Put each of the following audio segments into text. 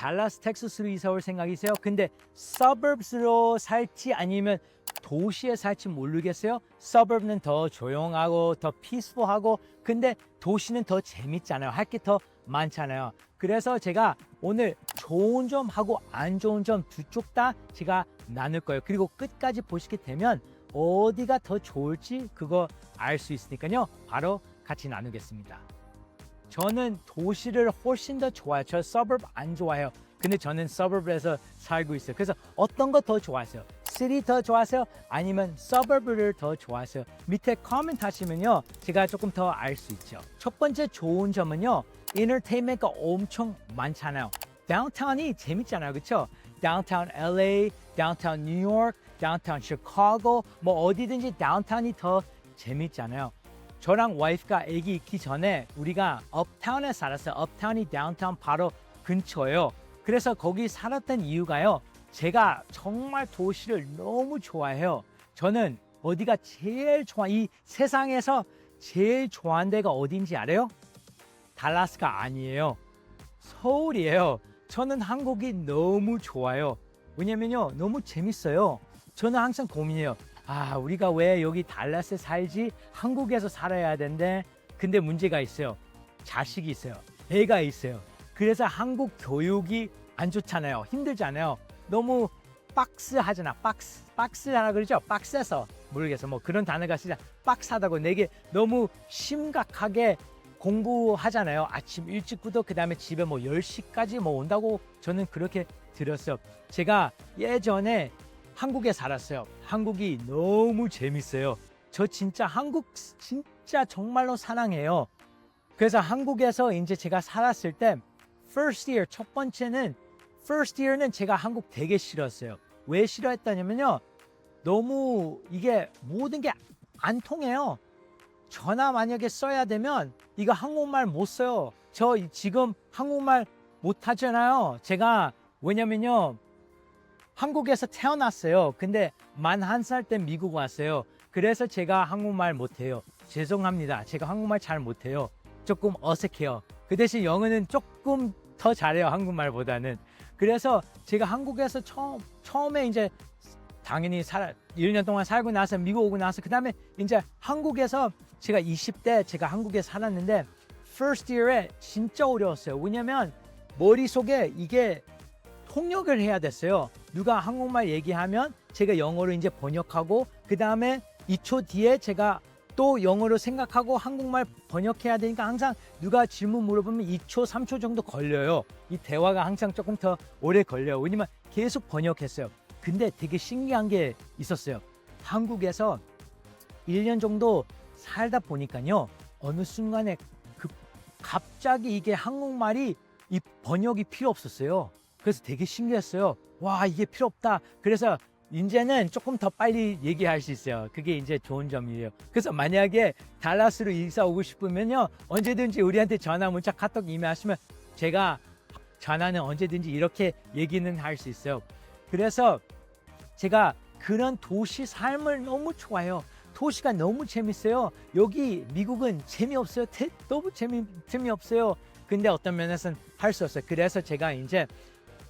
달라스 텍사스로 이사 올 생각이세요? 근데 suburbs로 살지 아니면 도시에 살지 모르겠어요? suburb는 더 조용하고 더 peaceful하고 근데 도시는 더 재밌잖아요. 할 게 더 많잖아요. 그래서 제가 오늘 좋은 점하고 안 좋은 점 두 쪽 다 제가 나눌 거예요. 그리고 끝까지 보시게 되면 어디가 더 좋을지 그거 알 수 있으니까요. 바로 같이 나누겠습니다. 저는 도시를 훨씬 더 좋아해요. 저 suburb 안 좋아해요. 근데 저는 suburb에서 살고 있어요. 그래서 어떤 거 더 좋아하세요? city 더 좋아하세요? 아니면 suburb를 더 좋아하세요? 밑에 코멘트 하시면요. 제가 조금 더 알 수 있죠. 첫 번째 좋은 점은요. entertainment가 엄청 많잖아요. downtown이 재밌잖아요. 그렇죠? downtown LA, downtown New York, downtown Chicago 뭐 어디든지 downtown이 더 재밌잖아요. 저랑 와이프가 아기 있기 전에 우리가 uptown에 살았어요. uptown이 downtown 바로 근처예요. 그래서 거기 살았던 이유가요. 제가 정말 도시를 너무 좋아해요. 저는 어디가 제일 좋아, 이 세상에서 제일 좋아하는 데가 어딘지 알아요? 달라스가 아니에요. 서울이에요. 저는 한국이 너무 좋아요. 왜냐면요, 너무 재밌어요. 저는 항상 고민해요. 아, 우리가 왜 여기 달라스에 살지? 한국에서 살아야 되는데. 근데 문제가 있어요. 자식이 있어요. 애가 있어요. 그래서 한국 교육이 안 좋잖아요. 힘들잖아요. 너무 박스하잖아. 박스하라 그러죠? 박스에서 모르겠어. 뭐 그런 단어가 진짜 박스하다고 내게 너무 심각하게 공부하잖아요. 아침 일찍부터 그 다음에 집에 뭐 10시까지 뭐 온다고 저는 그렇게 들었어요. 제가 예전에 한국에 살았어요. 한국이 너무 재밌어요. 저 진짜 한국 진짜 정말로 사랑해요. 그래서 한국에서 이제 제가 살았을 때 first year 첫 번째는 first year는 제가 한국 되게 싫었어요. 왜 싫어했다냐면요. 너무 이게 모든 게 안 통해요. 전화 만약에 써야 되면 이거 한국말 못 써요. 저 지금 한국말 못 하잖아요. 제가 왜냐면요. 한국에서 태어났어요. 근데 만 1살 때 미국 왔어요. 그래서 제가 한국말 못해요. 죄송합니다. 제가 한국말 잘 못해요. 조금 어색해요. 그 대신 영어는 조금 더 잘해요. 한국말보다는. 그래서 제가 한국에서 처음에 이제 당연히 1년 동안 살고 나서 미국 오고 나서 그 다음에 이제 한국에서 제가 20대 제가 한국에 살았는데 first year에 진짜 어려웠어요. 왜냐면 머릿속에 이게 통역을 해야 됐어요. 누가 한국말 얘기하면 제가 영어로 이제 번역하고 그 다음에 2초 뒤에 제가 또 영어로 생각하고 한국말 번역해야 되니까 항상 누가 질문 물어보면 2초, 3초 정도 걸려요. 이 대화가 항상 조금 더 오래 걸려요. 왜냐면 계속 번역했어요. 근데 되게 신기한 게 있었어요. 한국에서 1년 정도 살다 보니까요. 어느 순간에 갑자기 이게 한국말이 이 번역이 필요 없었어요. 그래서 되게 신기했어요. 와, 이게 필요 없다. 그래서 이제는 조금 더 빨리 얘기할 수 있어요. 그게 이제 좋은 점이에요. 그래서 만약에 달라스로 이사 오고 싶으면요. 언제든지 우리한테 전화, 문자, 카톡 이메일하시면 제가 전화는 언제든지 이렇게 얘기는 할 수 있어요. 그래서 제가 그런 도시 삶을 너무 좋아해요. 도시가 너무 재밌어요. 여기 미국은 재미없어요. 너무 재미없어요. 근데 어떤 면에서는 할 수 없어요. 그래서 제가 이제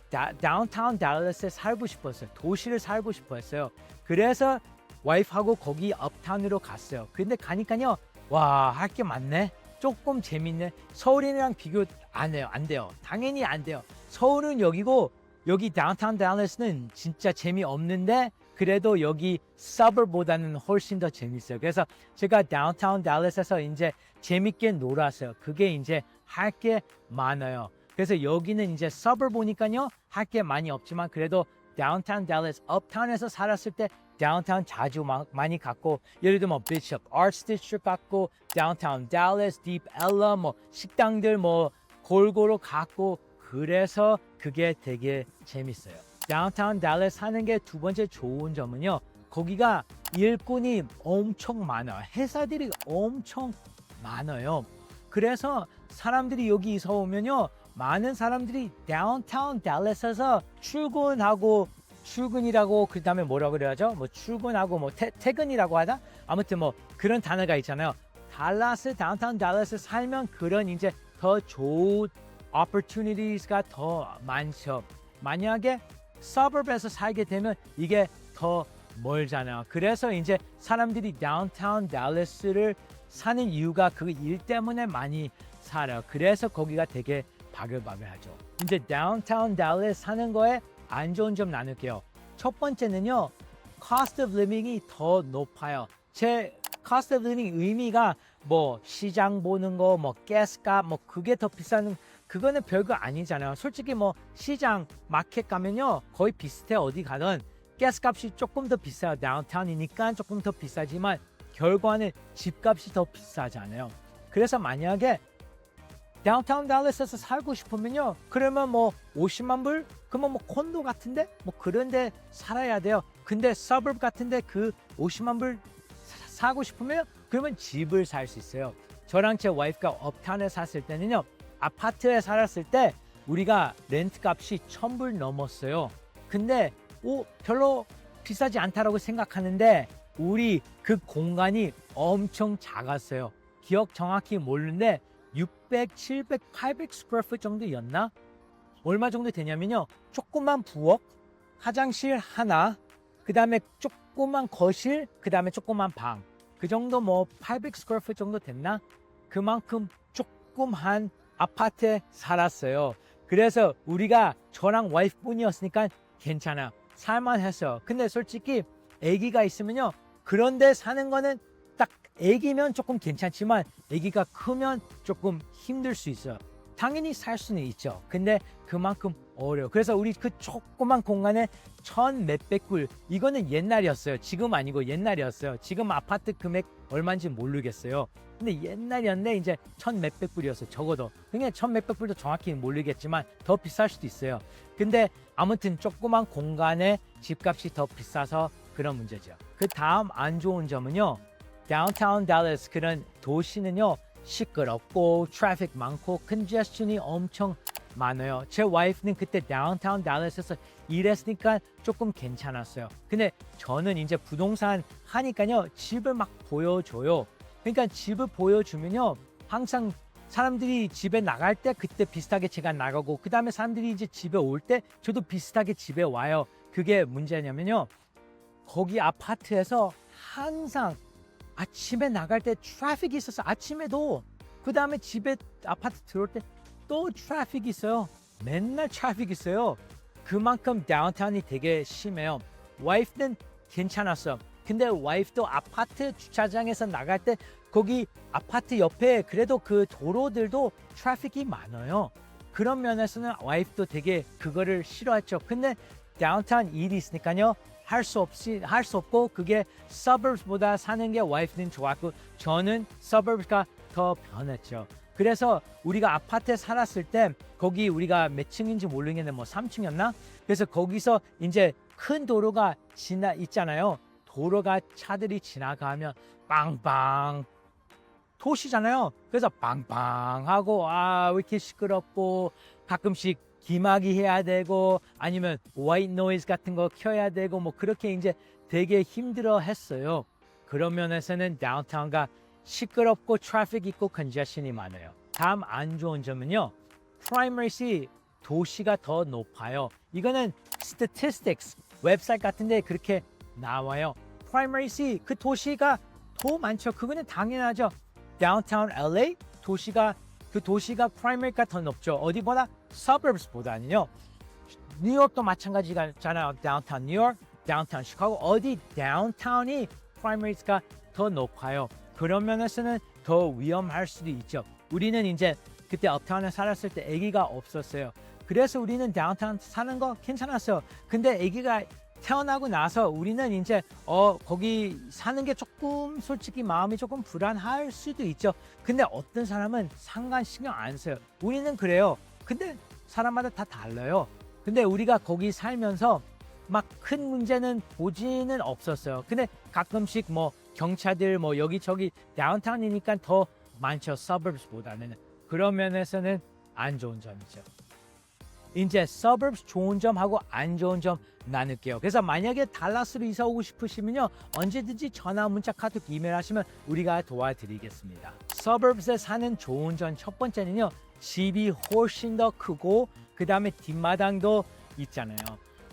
다운타운 달라스에 살고 싶었어요. 도시를 살고 싶었어요. 그래서 와이프하고 거기 업타운으로 갔어요. 근데 가니까요. 와, 할 게 많네. 조금 재밌네. 서울이랑 비교 안 해요. 안 돼요. 당연히 안 돼요. 서울은 여기고 여기 다운타운 달라스는 진짜 재미없는데 그래도 여기 서버보다는 훨씬 더 재밌어요. 그래서 제가 다운타운 달라스에서 이제 재밌게 놀았어요. 그게 이제 할 게 많아요. 그래서 여기는 이제 서버 보니까요. 할 게 많이 없지만 그래도 다운타운 달라스, 업타운에서 살았을 때 다운타운 자주 많이 갔고 예를 들면 비숍 아트 디스트릭트 갔고 다운타운 달라스, 딥 엘라 뭐 식당들 뭐 골고루 갔고 그래서 그게 되게 재밌어요. 다운타운 달라스 사는 게 두 번째 좋은 점은요. 거기가 일꾼이 엄청 많아요. 회사들이 엄청 많아요. 그래서 사람들이 여기 이사 오면요. 많은 사람들이 다운타운 달라스에서 출근이라고 그 다음에 뭐라고 그래야죠? 뭐 출근하고 뭐 퇴근이라고 하다? 아무튼 뭐 그런 단어가 있잖아요. 다운타운 달라스 살면 그런 이제 더 opportunities가 더 많죠. 만약에 suburb에서 살게 되면 이게 더 멀잖아요. 그래서 이제 사람들이 다운타운 달라스를 사는 이유가 그 일 때문에 많이 살아요. 그래서 거기가 되게 바글바글하죠. 이제 다운타운 달라스 사는 거에 안 좋은 점 나눌게요. 첫 번째는요, cost of living이 더 높아요. 제 cost of living 의미가 뭐 시장 보는 거, 뭐 가스값, 뭐 그게 더 비싼, 그거는 별거 아니잖아요. 솔직히 뭐 시장, 마켓 가면요 거의 비슷해. 어디 가든 가스값이 조금 더 비싸요. 다운타운이니까 조금 더 비싸지만 결과는 집값이 더 비싸잖아요. 그래서 만약에 다운타운 달라스에서 살고 싶으면요, 그러면 뭐 50만 불? 그러면 뭐 콘도 같은데? 뭐 그런 데 살아야 돼요. 근데 서버브 같은데 그 50만 불 사고 싶으면 그러면 집을 살 수 있어요. 저랑 제 와이프가 업타운에 샀을 때는요, 아파트에 살았을 때 우리가 렌트 값이 1,000불 넘었어요. 근데 별로 비싸지 않다라고 생각하는데 우리 그 공간이 엄청 작았어요. 기억 정확히 모르는데 600, 700, 800 스퀘어풋 정도였나? 얼마 정도 되냐면요, 조그만 부엌, 화장실 하나, 그 다음에 조그만 거실, 그 다음에 조그만 방, 그 정도 뭐 800 스퀘어풋 정도 됐나? 그만큼 조그만 아파트에 살았어요. 그래서 우리가 저랑 와이프뿐이었으니까 괜찮아, 살만했어요. 근데 솔직히 아기가 있으면요, 그런데 사는 거는 딱 아기면 조금 괜찮지만 아기가 크면 조금 힘들 수 있어요. 당연히 살 수는 있죠. 근데 그만큼 어려워. 그래서 우리 그 조그만 공간에 1,000몇백 불, 이거는 옛날이었어요. 지금 아니고 옛날이었어요. 지금 아파트 금액 얼마인지 모르겠어요. 근데 옛날이었는데 이제 1,000몇백 불이었어요. 적어도. 그냥 1,000몇백 불도 정확히 모르겠지만 더 비쌀 수도 있어요. 근데 아무튼 조그만 공간에 집값이 더 비싸서 그런 문제죠. 그 다음 안 좋은 점은요, 다운타운 달라스 그런 도시는요, 시끄럽고 트래픽 많고 컨제스션이 엄청 많아요. 제 와이프는 그때 다운타운 달라스에서 일했으니까 조금 괜찮았어요. 근데 저는 이제 부동산 하니까요, 집을 막 보여줘요. 그러니까 집을 보여주면요, 항상 사람들이 집에 나갈 때 그때 비슷하게 제가 나가고, 그 다음에 사람들이 이제 집에 올 때 저도 비슷하게 집에 와요. 그게 문제냐면요, 거기 아파트에서 항상 아침에 나갈 때 트래픽이 있어서 아침에도, 그 다음에 집에 아파트 들어올 때 또 트래픽이 있어요. 맨날 트래픽이 있어요. 그만큼 다운타운이 되게 심해요. 와이프는 괜찮았어. 근데 와이프도 아파트 주차장에서 나갈 때 거기 아파트 옆에 그래도 그 도로들도 트래픽이 많아요. 그런 면에서는 와이프도 되게 그거를 싫어했죠. 근데 다운타운 일이 있으니까요, 할 수 없고, 그게 suburbs보다 사는 게 와이프는 좋았고 저는 suburbs가 더 편했죠. 그래서 우리가 아파트에 살았을 때 거기 우리가 몇 층인지 모르겠는데 뭐 3층이었나? 그래서 거기서 이제 큰 도로가 있잖아요. 도로가 차들이 지나가면 빵빵, 도시잖아요. 그래서 빵빵하고 왜 이렇게 시끄럽고, 가끔씩 기막이 해야 되고 아니면 화이트 노이즈 같은 거 켜야 되고 뭐 그렇게 이제 되게 힘들어 했어요. 그런 면에서는 다운타운가 시끄럽고 트래픽 있고 컨제션이 많아요. 다음 안 좋은 점은요, 프라이머리시 도시가 더 높아요. 이거는 statistics 웹사이트 같은데 그렇게 나와요. 프라이머리시 그 도시가 더 많죠. 그거는 당연하죠. 다운타운 LA 도시가, 그 도시가 프라이머리가 더 높죠. 어디보다 suburbs보다는요. 뉴욕도 마찬가지잖아요. 다운타운 뉴욕, 다운타운 시카고, 어디 다운타운이 프라이머리가 더 높아요. 그런 면에서는 더 위험할 수도 있죠. 우리는 이제 그때 업타운에 살았을 때 아기가 없었어요. 그래서 우리는 다운타운 사는 거 괜찮았어요. 근데 아기가 태어나고 나서 우리는 이제 거기 사는 게 조금 솔직히 마음이 조금 불안할 수도 있죠. 근데 어떤 사람은 신경 안 써요. 우리는 그래요. 근데 사람마다 다 달라요. 근데 우리가 거기 살면서 막 큰 문제는 보지는 없었어요. 근데 가끔씩 뭐 경찰들 뭐 여기저기 다운타운이니까 더 많죠. suburbs보다는. 그런 면에서는 안 좋은 점이죠. 이제 suburbs 좋은 점하고 안 좋은 점 나눌게요. 그래서 만약에 달라스로 이사 오고 싶으시면요, 언제든지 전화, 문자, 카톡, 이메일 하시면 우리가 도와드리겠습니다. suburbs에 사는 좋은 점 첫 번째는요, 집이 훨씬 더 크고 그 다음에 뒷마당도 있잖아요.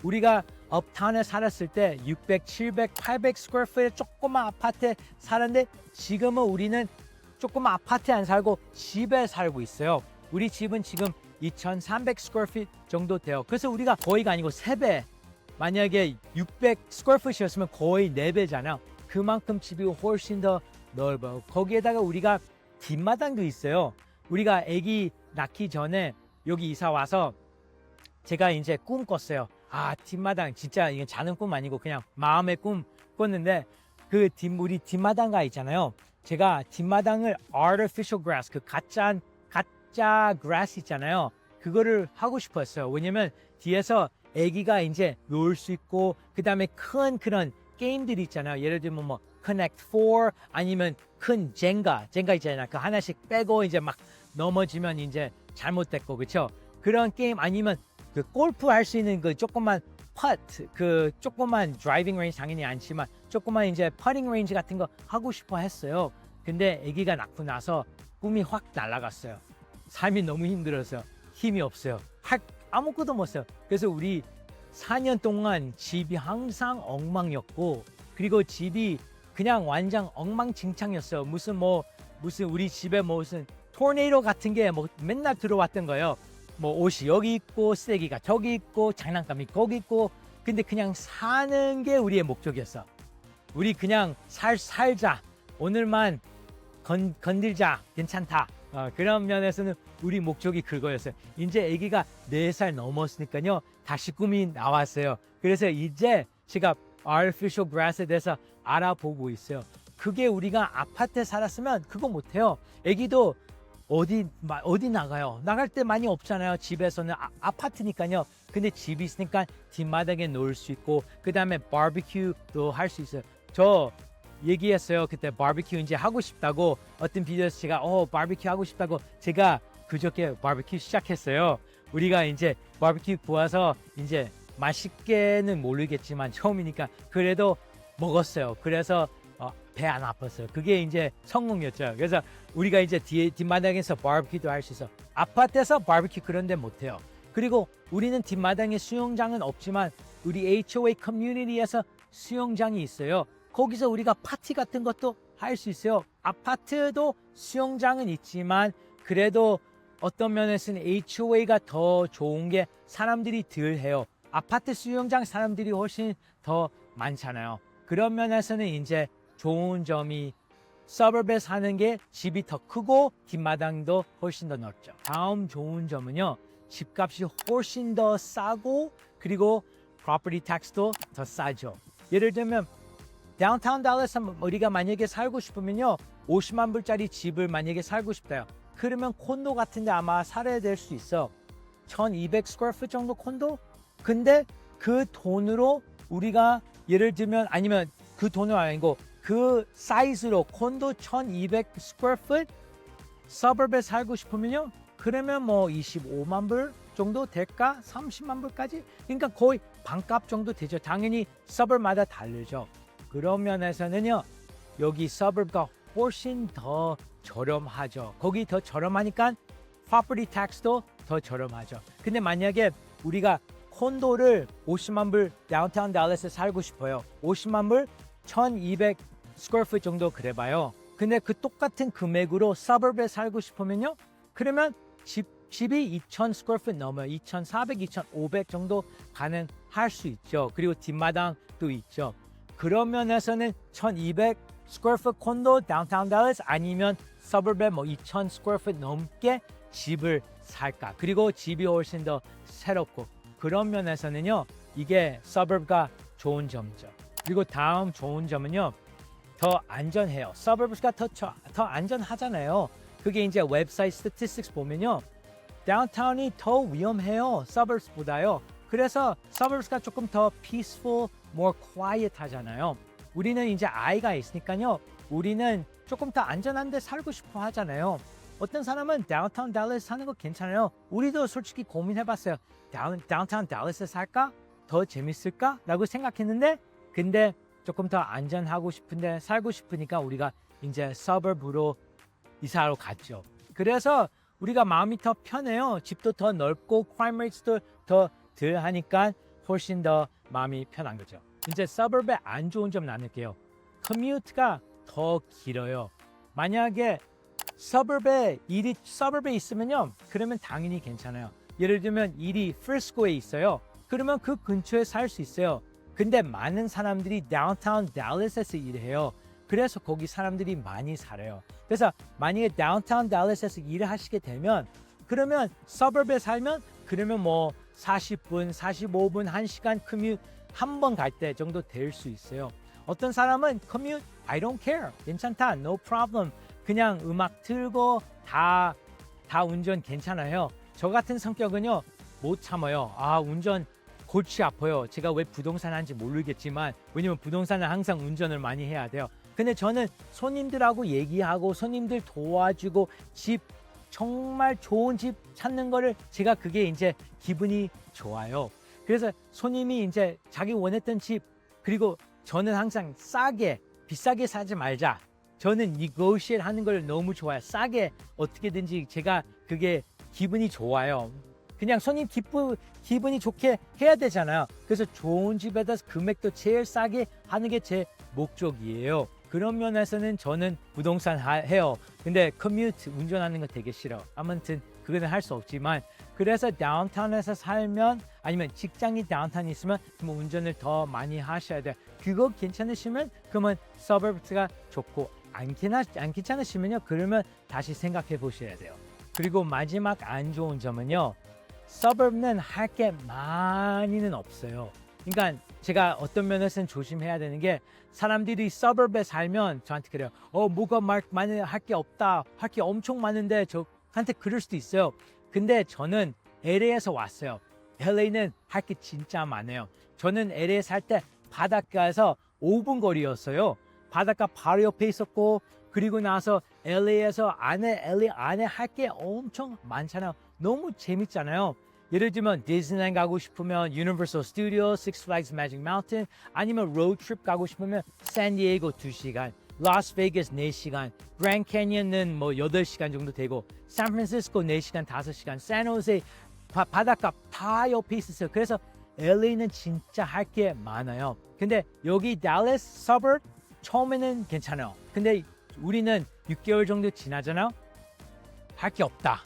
우리가 업타운에 살았을 때 600, 700, 800 스퀘어 풋의 조그만 아파트에 살았는데 지금은 우리는 조그만 아파트에 안 살고 집에 살고 있어요. 우리 집은 지금 2,300 스퀘어 풋 정도 돼요. 그래서 우리가 거의가 아니고 3배, 만약에 600 스퀘어 풋이었으면 거의 4배잖아요. 그만큼 집이 훨씬 더 넓어요. 거기에다가 우리가 뒷마당도 있어요. 우리가 아기 낳기 전에 여기 이사 와서 제가 이제 꿈 꿨어요. 뒷마당, 진짜 이게 자는 꿈 아니고 그냥 마음의 꿈 꿨는데, 우리 뒷마당가 있잖아요. 제가 뒷마당을 artificial grass, 그 가짜 grass 있잖아요. 그거를 하고 싶었어요. 왜냐면 뒤에서 아기가 이제 놀 수 있고, 그 다음에 큰 그런 게임들이 있잖아요. 예를 들면 뭐 Connect 4 아니면 큰 젠가 있잖아요. 그 하나씩 빼고 이제 막 넘어지면 이제 잘못됐고, 그렇죠? 그런 게임, 아니면 그 골프 할 수 있는 그 조그만 퍼트, 그 조그만 드라이빙 레인지 당연히 않지만 조그만 이제 퍼팅 레인지 같은 거 하고 싶어 했어요. 근데 아기가 낳고 나서 꿈이 확 날아갔어요. 삶이 너무 힘들어서 힘이 없어요. 아무것도 못 써요. 그래서 우리 4년 동안 집이 항상 엉망이었고, 그리고 집이 그냥 완전 엉망진창이었어요. 무슨 우리 집에 무슨 토네이도 같은 게 뭐 맨날 들어왔던 거예요. 뭐 옷이 여기 있고 쓰레기가 저기 있고 장난감이 거기 있고. 근데 그냥 사는 게 우리의 목적이었어. 우리 그냥 살자, 오늘만 건들자, 괜찮다. 그런 면에서는 우리 목적이 그거였어요. 이제 아기가 4살 넘었으니까요, 다시 꿈이 나왔어요. 그래서 이제 제가 artificial grass에 대해서 알아보고 있어요. 그게 우리가 아파트에 살았으면 그거 못해요. 아기도 어디 나가요? 나갈 때 많이 없잖아요. 집에서는 아파트니까요. 근데 집이 있으니까 뒷마당에 놀 수 있고, 그 다음에 바비큐도 할 수 있어요. 저 얘기했어요. 그때 바비큐 이제 하고 싶다고. 어떤 비디오에서 제가 바비큐 하고 싶다고, 제가 그저께 바비큐 시작했어요. 우리가 이제 바비큐 구워서 이제 맛있게는 모르겠지만 처음이니까 그래도 먹었어요. 그래서 배 안 아팠어요. 그게 이제 성공이었죠. 그래서 우리가 이제 뒷마당에서 바비큐도 할 수 있어. 아파트에서 바비큐 그런 데 못해요. 그리고 우리는 뒷마당에 수영장은 없지만 우리 HOA 커뮤니티에서 수영장이 있어요. 거기서 우리가 파티 같은 것도 할 수 있어요. 아파트도 수영장은 있지만 그래도 어떤 면에서는 HOA가 더 좋은 게 사람들이 덜 해요. 아파트 수영장 사람들이 훨씬 더 많잖아요. 그런 면에서는 이제 좋은 점이 서버브에 사는 게 집이 더 크고 뒷마당도 훨씬 더 넓죠. 다음 좋은 점은요, 집값이 훨씬 더 싸고 그리고 property tax도 더 싸죠. 예를 들면 다운타운 달러스 우리가 만약에 살고 싶으면요, 50만 불짜리 집을 만약에 살고 싶다요. 그러면 콘도 같은데 아마 살아야 될 수 있어. 1200 스퀘어 풋 정도 콘도? 근데 그 돈으로 우리가 예를 들면, 아니면 그 돈은 아니고 그 사이즈로 콘도 1200 스퀘어 풋 서버브에 살고 싶으면요, 그러면 뭐 25만 불 정도 될까? 30만 불까지? 그러니까 거의 반값 정도 되죠. 당연히 서버브마다 다르죠. 그런 면에서는요, 여기 서버브가 훨씬 더 저렴하죠. 거기 더 저렴하니까 property tax도 더 저렴하죠. 근데 만약에 우리가 콘도를 50만 불 다운타운 달러스에 살고 싶어요. 50만 불 1200 스퀘어 풋 정도 그래봐요. 근데 그 똑같은 금액으로 서버브에 살고 싶으면요, 그러면 집이 2000 스퀘어 풋 넘어요. 2400, 2500 정도 가능할 수 있죠. 그리고 뒷마당도 있죠. 그런 면에서는 1200 스퀘어 풋 콘도 다운타운 달러스 아니면 서버브에 뭐 2000 스퀘어 풋 넘게 집을 살까? 그리고 집이 훨씬 더 새롭고, 그런 면에서는요, 이게 서버브가 좋은 점이죠. 그리고 다음 좋은 점은요, 더 안전해요. 서버브가 더 안전하잖아요. 그게 이제 웹사이트 스태티스틱스 보면요, 다운타운이 더 위험해요. 서버브보다요. 그래서 서버브가 조금 더 peaceful, more quiet 하잖아요. 우리는 이제 아이가 있으니까요, 우리는 조금 더 안전한 데 살고 싶어 하잖아요. 어떤 사람은 다운타운 달러스 사는 거 괜찮아요. 우리도 솔직히 고민해봤어요. 다운타운 달러스 살까? 더 재밌을까? 라고 생각했는데 근데 조금 더 안전하고 싶은데 살고 싶으니까 우리가 이제 서버브로 이사하러 갔죠. 그래서 우리가 마음이 더 편해요. 집도 더 넓고 crime rates도 더 덜 하니까 훨씬 더 마음이 편한 거죠. 이제 서버브의 안 좋은 점 나눌게요. 커뮤트가 더 길어요. 만약에 서버브에 있으면요. 그러면 당연히 괜찮아요. 예를 들면 일이 프리스코에 있어요. 그러면 그 근처에 살 수 있어요. 근데 많은 사람들이 다운타운 달라스에서 일해요. 그래서 거기 사람들이 많이 살아요. 그래서 만약에 다운타운 달라스에서 일을 하시게 되면 그러면 서버브에 살면 그러면 뭐 40분, 45분, 1시간 커뮤트 한 번 갈 때 정도 될 수 있어요. 어떤 사람은 커뮤트 I don't care. 괜찮다. No problem. 그냥 음악 틀고 다 운전 괜찮아요. 저 같은 성격은요. 못 참아요. 운전 골치 아파요. 제가 왜 부동산 하는지 모르겠지만 왜냐면 부동산은 항상 운전을 많이 해야 돼요. 근데 저는 손님들하고 얘기하고 손님들 도와주고 집 정말 좋은 집 찾는 거를 제가 그게 이제 기분이 좋아요. 그래서 손님이 이제 자기 원했던 집 그리고 저는 항상 비싸게 사지 말자. 저는 negotiate 하는 걸 너무 좋아해요. 싸게 어떻게든지 제가 그게 기분이 좋아요. 그냥 손님 기분이 좋게 해야 되잖아요. 그래서 좋은 집에다 금액도 제일 싸게 하는 게 제 목적이에요. 그런 면에서는 저는 부동산 해요. 근데 커뮤트 운전하는 거 되게 싫어. 아무튼 그거는 할 수 없지만 그래서 다운타운에서 살면 아니면 직장이 다운타운에 있으면 뭐 운전을 더 많이 하셔야 돼요. 그거 괜찮으시면 그러면 서버브가 좋고 안 괜찮으시면요. 그러면 다시 생각해 보셔야 돼요. 그리고 마지막 안 좋은 점은요. 서버브는 할 게 많이는 없어요. 그러니까 제가 어떤 면에서는 조심해야 되는 게 사람들이 서버브에 살면 저한테 그래요. 뭐가 많이 할 게 없다. 할 게 엄청 많은데 저한테 그럴 수도 있어요. 근데 저는 LA에서 왔어요. LA는 할 게 진짜 많아요. 저는 LA에 살 때 바닷가에서 5분 거리였어요. 바닷가 바로 옆에 있었고 그리고 나서 LA에서 LA 안에 할 게 엄청 많잖아요. 너무 재밌잖아요. 예를 들면 디즈니랜드 가고 싶으면 유니버설 스튜디오, Six Flags Magic Mountain 아니면 로드트립 가고 싶으면 샌디에이고 2시간, 라스베이거스 4시간, 그랜드 캐니언은 뭐 8시간 정도 되고 샌프란시스코 4시간, 5시간, 샌호세 바닷가 다 옆에 있었어요. 그래서 LA는 진짜 할 게 많아요. 근데 여기 달라스 서버 처음에는 괜찮아요. 근데 우리는 6개월 정도 지나잖아요. 할 게 없다.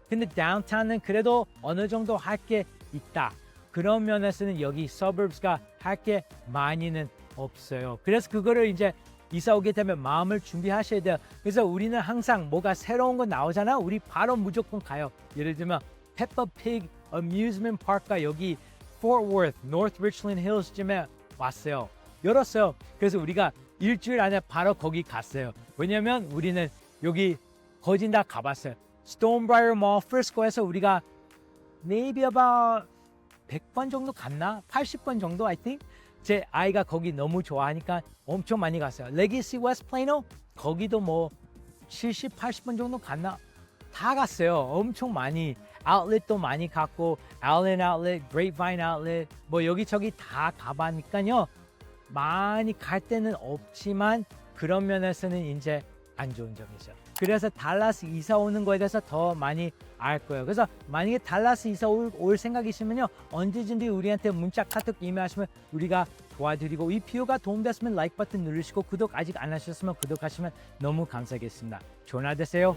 근데 다운타운은 그래도 어느 정도 할 게 있다. 그런 면에서는 여기 서버브가 할 게 많이는 없어요. 그래서 그거를 이제 이사 오게 되면 마음을 준비하셔야 돼요. 그래서 우리는 항상 뭐가 새로운 거 나오잖아. 우리 바로 무조건 가요. 예를 들면 페퍼피그 어뮤즈먼트 파크가 여기 Fort Worth, North Richland Hills쯤에 왔어요. 열었어요. 그래서 우리가 일주일 안에 바로 거기 갔어요. 왜냐면 우리는 여기 거진 다 가봤어요. Stonebriar Mall, Frisco에서 우리가 maybe about 100번 정도 갔나? 80번 정도 I think. 제 아이가 거기 너무 좋아하니까 엄청 많이 갔어요. Legacy West Plano 거기도 뭐 70, 80번 정도 갔나? 다 갔어요. 엄청 많이. 아울렛도 많이 갔고 Allen Outlet, Grapevine Outlet 뭐 여기저기 다 가봐니까요. 많이 갈 때는 없지만 그런 면에서는 이제 안 좋은 점이죠. 그래서 달라스 이사 오는 거에 대해서 더 많이 알 거예요. 그래서 만약에 달라스 이사 올 생각이시면요. 언제든지 우리한테 문자, 카톡, 이메일하시면 우리가 도와드리고 이 비디오가 도움됐으면 라이크 버튼 누르시고 구독 아직 안 하셨으면 구독하시면 너무 감사하겠습니다. 좋은 하루 되세요.